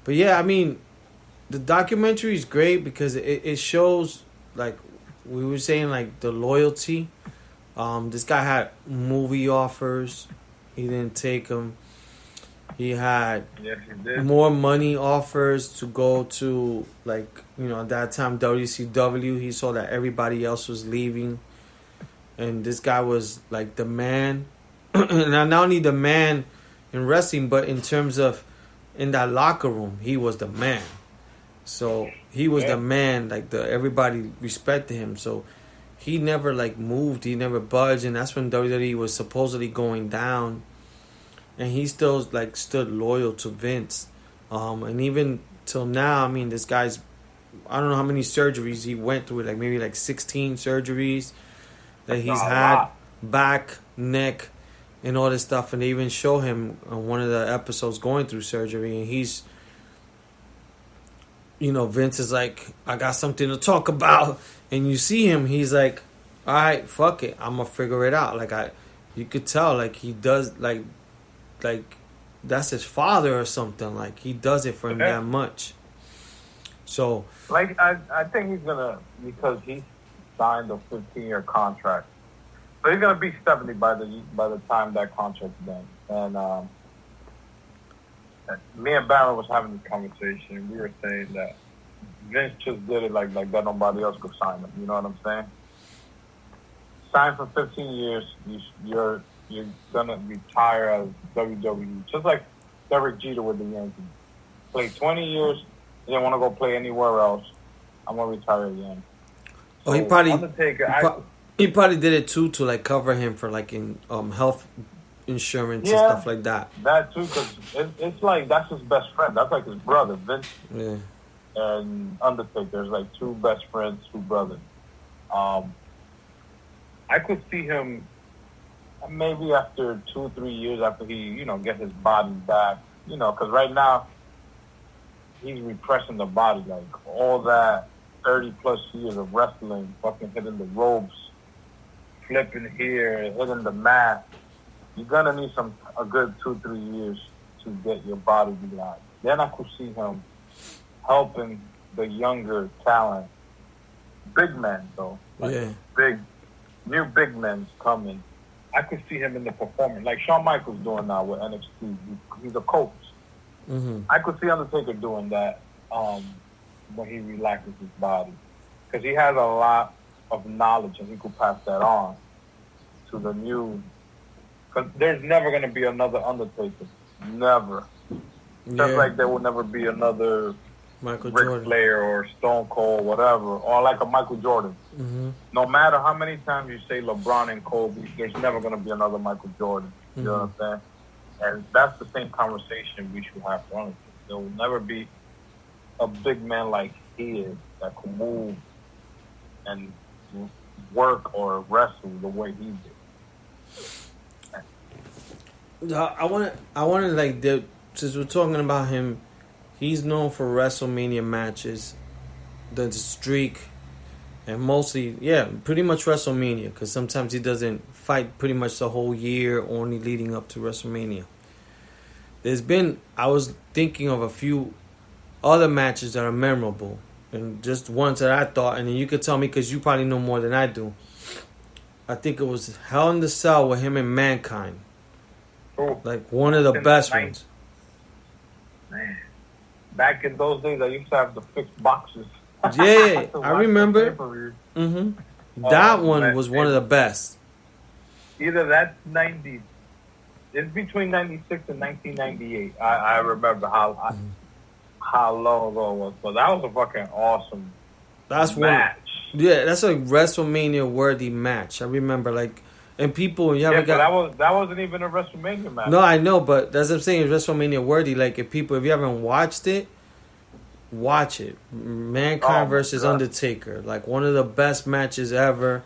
But yeah, I mean, the documentary is great because it shows like we were saying like the loyalty. This guy had movie offers, he didn't take them. He had Yes, he did. more money offers to go to like at that time WCW. He saw that everybody else was leaving, and this guy was like the man. And not only the man in wrestling, but in terms of in that locker room, he was the man. So he was the Yeah. man. Like the everybody respected him. So he never like moved. He never budged, and that's when WWE was supposedly going down, and he still like stood loyal to Vince. And even till now, I mean, this guy's I don't know how many surgeries he went through. Like maybe like 16 surgeries that That's a he's had, lot. back, neck, and all this stuff. And they even show him on one of the episodes going through surgery, and he's Vince is like, I got something to talk about. And you see him, he's like, all right, fuck it. I'm going to figure it out. You could tell, like, he does, like, that's his father or something. Like, he does it for him Yeah. that much. So, Like I think he's gonna, because he signed a 15-year contract, so he's gonna be 70 by the time that contract's done. And me and Barron was having this conversation. We were saying that Vince just did it like that. Nobody else could sign him. You know what I'm saying? Sign for 15 years. You're gonna retire as WWE, just like Derek Jeter with the Yankees. Play 20 years. You didn't want to go play anywhere else. I'm gonna retire again. oh, he So, probably, Undertaker, he probably did it too to, like, cover him for, like, in health insurance and Yeah. stuff like that. that too, because it's like that's his best friend. That's like his brother, Vince Yeah. and Undertaker. There's like two best friends, two brothers. I could see him maybe after 2-3 years after he, get his body back. Because right now he's repressing the body, like all that 30 plus years of wrestling, fucking hitting the ropes, flipping here, hitting the mat. You're gonna need a good 2-3 years to get your body relaxed. Then I could see him helping the younger talent, big men though, like Yeah. new big men coming. I could see him in the performance, like Shawn Michaels doing now with NXT. He's a coach. Mm-hmm. I could see Undertaker doing that when he relaxes his body, because he has a lot of knowledge and he could pass that on to the new. Because there's never going to be another Undertaker, never. Just Yeah. like there will never be another Michael Ric Jordan. Flair or Stone Cold, whatever, or like a Michael Jordan. Mm-hmm. No matter how many times you say LeBron and Kobe, there's never going to be another Michael Jordan. You know what I'm saying? And that's the same conversation we should have for Undertaker. There will never be a big man like he is that can move and work or wrestle the way he did. I want to like since we're talking about him, he's known for WrestleMania matches, the streak, and mostly pretty much WrestleMania, because sometimes he doesn't fight pretty much the whole year, only leading up to WrestleMania. I was thinking of a few other matches that are memorable, and just ones that I thought, and then you could tell me because you probably know more than I do. I think it was Hell in the Cell with him and Mankind. Oh, Like one of the best ones. man. Back in those days, I used to have the fixed boxes. Yeah, To I watch the remember. pay-per-view. That Oh, one man. was one of the best. Either that's 90. It's between 96 and 1998. I remember how long ago it was. But that was a fucking awesome That's match. that's a WrestleMania worthy match. I remember, like, and people you Yeah, haven't but got. that wasn't even a WrestleMania match. No, I know, but that's what I'm saying. It's WrestleMania worthy. Like, if you haven't watched it, watch it. Mankind Oh, versus God. Undertaker, like one of the best matches ever.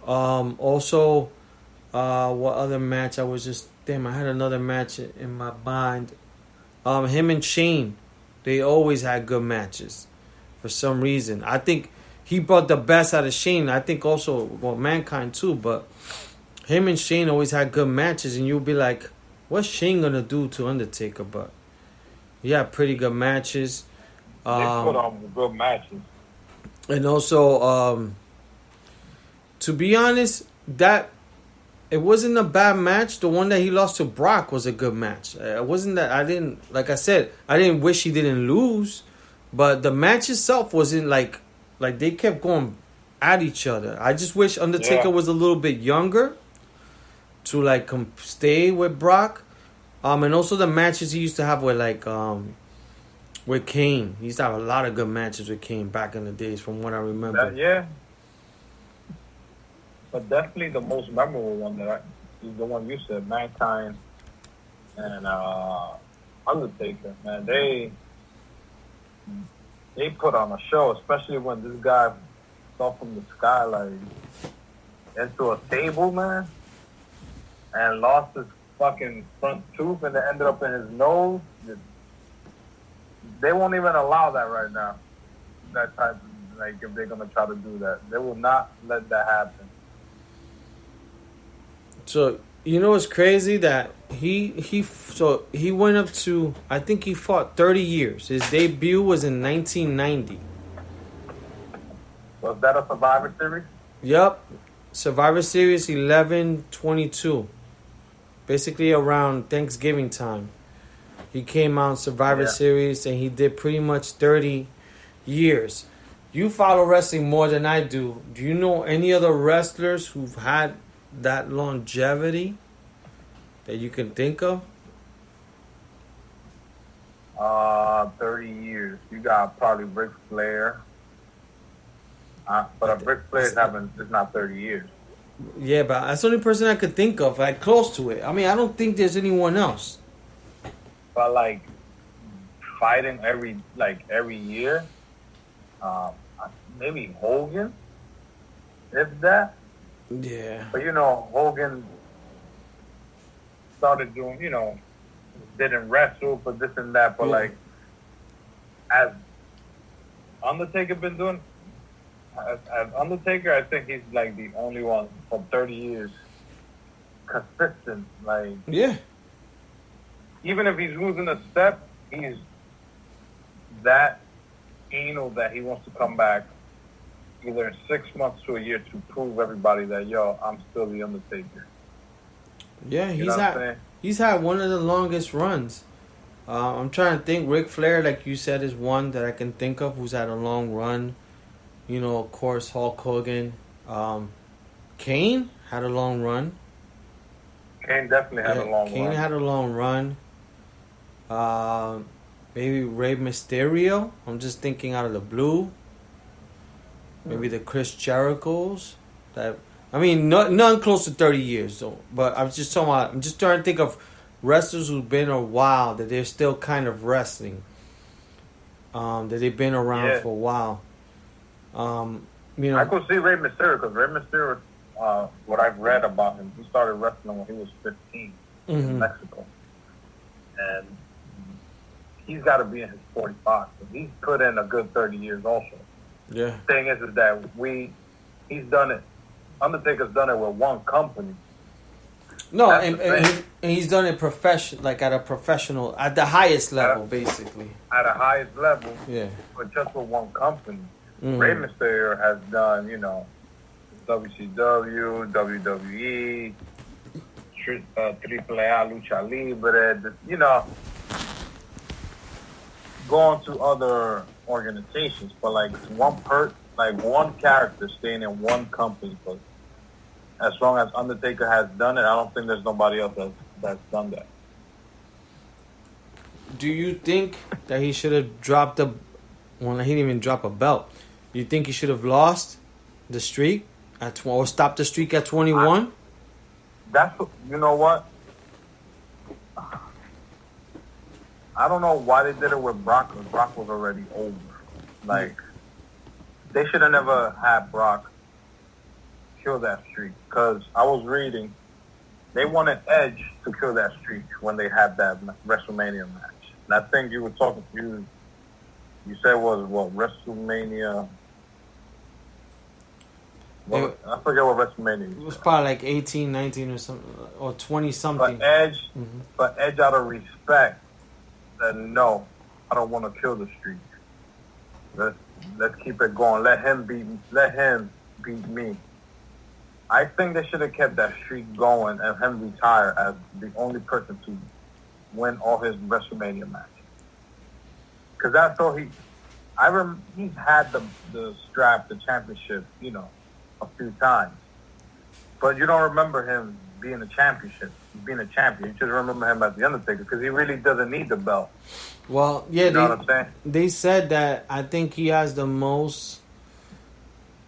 Also, what other match? I had another match in my mind. Him and Shane, they always had good matches. For some reason, I think he brought the best out of Shane. I think also, Mankind too, but him and Shane always had good matches, and you'll be like, what's Shane gonna do to Undertaker? But He had pretty good matches. They put on good matches. And also, to be honest, that it wasn't a bad match. The one that he lost to Brock was a good match. It wasn't that I didn't, like I said, I didn't wish he didn't lose, but the match itself wasn't like they kept going at each other. I just wish Undertaker was a little bit younger to like stay with Brock. And also the matches he used to have with Kane. He used to have a lot of good matches with Kane back in the days, from what I remember. Yeah. But definitely the most memorable one is the one you said, Mankind and Undertaker. Man, they put on a show, especially when this guy fell from the sky like into a table, man, and lost his fucking front tooth, and it ended up in his nose. They won't even allow that right now. That type of, like, if they're gonna try to do that, they will not let that happen. So you know what's crazy, that he went up to, I think he fought 30 years. His debut was in 1990. Was that a Survivor Series? Yep, Survivor Series 11/22. Basically around Thanksgiving time, he came out Survivor Series, and he did pretty much 30 years. You follow wrestling more than I do. Do you know any other wrestlers who've had that longevity that you can think of? 30 years. You got probably Ric Flair. But Ric Flair's it's not 30 years. Yeah, but that's the only person I could think of, like, close to it. I mean, I don't think there's anyone else. But like fighting every year, maybe Hogan, if that. Yeah. But Hogan started doing, didn't wrestle for this and that. But like, as Undertaker been doing, as Undertaker, I think he's like the only one for 30 years consistent. Like, yeah. Even if he's losing a step, he's that anal that he wants to come back either in 6 months to a year to prove everybody that, I'm still the Undertaker. Yeah, he's had one of the longest runs. I'm trying to think. Ric Flair, like you said, is one that I can think of who's had a long run. Of course, Hulk Hogan. Kane had a long run. Kane definitely had a long run. Kane had a long run. Maybe Rey Mysterio. I'm just thinking out of the blue. Maybe the Chris Jerichos. None close to 30 years though. But I'm just trying to think of wrestlers who've been a while, that they're still kind of wrestling. That they've been around for a while. I could see Rey Mysterio, because Rey Mysterio, what I've read about him, he started wrestling when he was 15 in Mexico, and he's got to be in his 45. So he's put in a good 30 years also. Yeah. The thing is that he's done it. Undertaker's done it with one company. No, and he's done it at the highest level, basically. At the highest level. Yeah. But just with one company. Rey Mysterio has done, WCW, WWE, AAA, Lucha Libre, going to other organizations, but like one character staying in one company. But as long as Undertaker has done it, I don't think there's nobody else that's done that. Do you think that he should have dropped he didn't even drop a belt? You think he should have lost the streak or stopped the streak at 21? You know what? I don't know why they did it with Brock, because Brock was already over. Like, they should have never had Brock kill that streak. Because I was reading, they wanted Edge to kill that streak when they had that WrestleMania match. And I think you were talking to you said was WrestleMania. I forget what WrestleMania was. It was probably like 18, 19 or something, or 20 something. But Edge out of respect, said no, I don't want to kill the streak. Let's let's keep it going. Let him beat me. I think they should have kept that streak going and him retire as the only person to win all his WrestleMania matches. Because that's all he's had the strap, the championship, a few times. But you don't remember him being being a champion. You just remember him as the Undertaker because he really doesn't need the belt. Well, yeah, you know what I'm saying? They said that I think he has the most.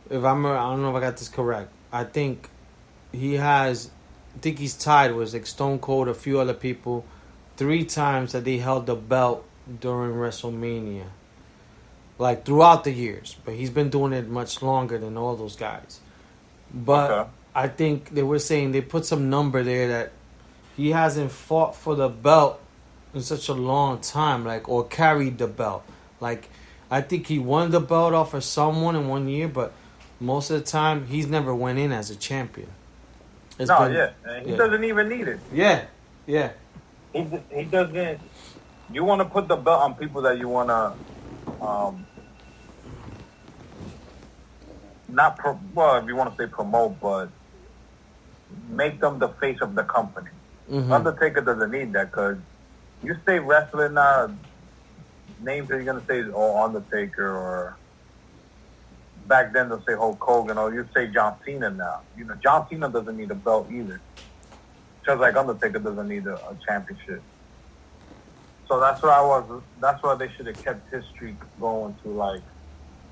I don't know if I got this correct. I think he's tied with like Stone Cold, a few other people, 3 times that they held the belt during WrestleMania. Like throughout the years, but he's been doing it much longer than all those guys. But Okay. I think they were saying they put some number there that he hasn't fought for the belt in such a long time, like, or carried the belt. Like, I think he won the belt off of someone in 1 year, but most of the time he's never went in as a champion. And he doesn't even need it. Yeah. He doesn't. You want to put the belt on people that you want to, if you want to say promote, but make them the face of the company. Mm-hmm. Undertaker doesn't need that because you say wrestling names that you're going to say is Undertaker or back then they'll say Hulk Hogan or you say John Cena now. John Cena doesn't need a belt either. Just like Undertaker doesn't need a championship. So that's why they should have kept his streak going to like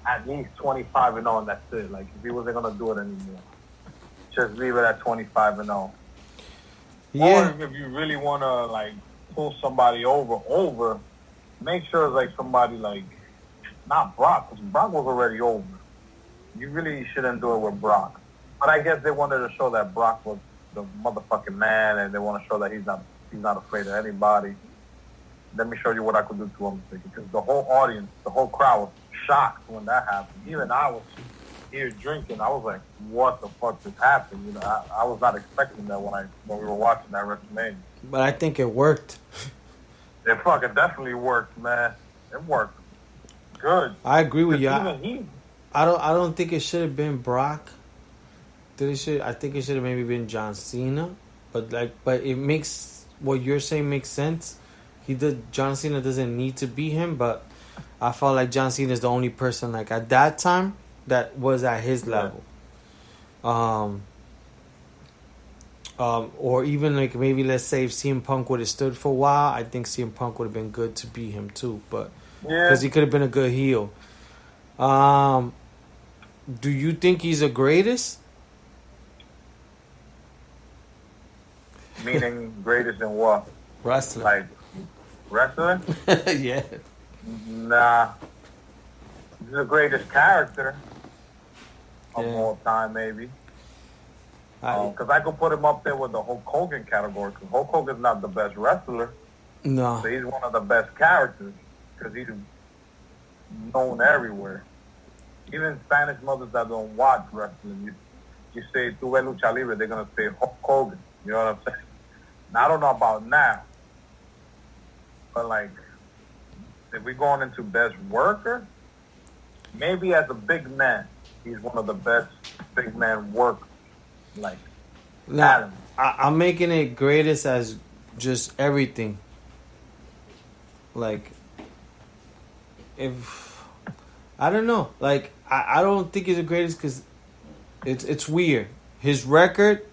at least 25-0 and that's it. Like if he wasn't gonna do it anymore. Just leave it at 25-0. Yeah. Or if you really wanna like pull somebody over, make sure it's like somebody like not Brock, because Brock was already over. You really shouldn't do it with Brock. But I guess they wanted to show that Brock was the motherfucking man and they want to show that he's not afraid of anybody. Let me show you what I could do to him. Because the whole audience, the whole crowd was shocked when that happened. Even I was here drinking. I was like, what the fuck just happened? I was not expecting that when we were watching that WrestleMania. But I think it worked. It fucking definitely worked, man. It worked good. I agree with you. Even I don't think it should have been Brock. I think it should have maybe been John Cena. But it makes what you're saying makes sense. John Cena doesn't need to be him, but I felt like John Cena is the only person like at that time that was at his level. Or even like maybe let's say if CM Punk would have stood for a while, I think CM Punk would have been good to be him too, but because he could have been a good heel. Do you think he's the greatest? Meaning greatest in what? Wrestling. Like wrestling? Yeah. Nah. He's the greatest character of all time, maybe. Because I could put him up there with the Hulk Hogan category. Because Hulk Hogan's not the best wrestler. No. But he's one of the best characters. Because he's known everywhere. Even Spanish mothers that don't watch wrestling, you say, tu ves lucha libre, they're going to say Hulk Hogan. You know what I'm saying? Now, I don't know about now. But, like, if we're going into best worker, maybe as a big man, he's one of the best big man workers. Like, now, I'm making it greatest as just everything. Like, if I don't know, like I don't think he's the greatest because it's weird. His record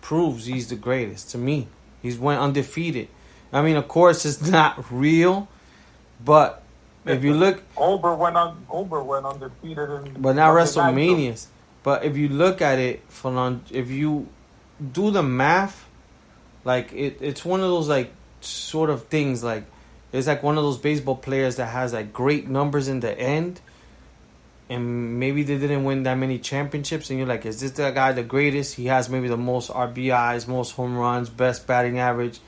proves he's the greatest to me. He's went undefeated. I mean, of course, it's not real, but if you look, Goldberg went undefeated in but not WrestleManias. But if you look at it if you do the math, like it's one of those like sort of things like it's like one of those baseball players that has like great numbers in the end, and maybe they didn't win that many championships, and you're like, is this the guy the greatest? He has maybe the most RBIs, most home runs, best batting average,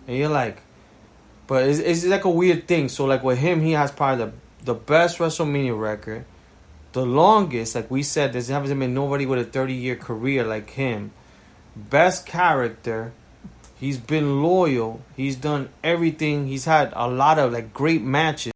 and you're like, but it's like a weird thing. So like with him, he has probably the best WrestleMania record. The longest, like we said, there hasn't been nobody with a 30-year career like him. Best character. He's been loyal. He's done everything. He's had a lot of like great matches.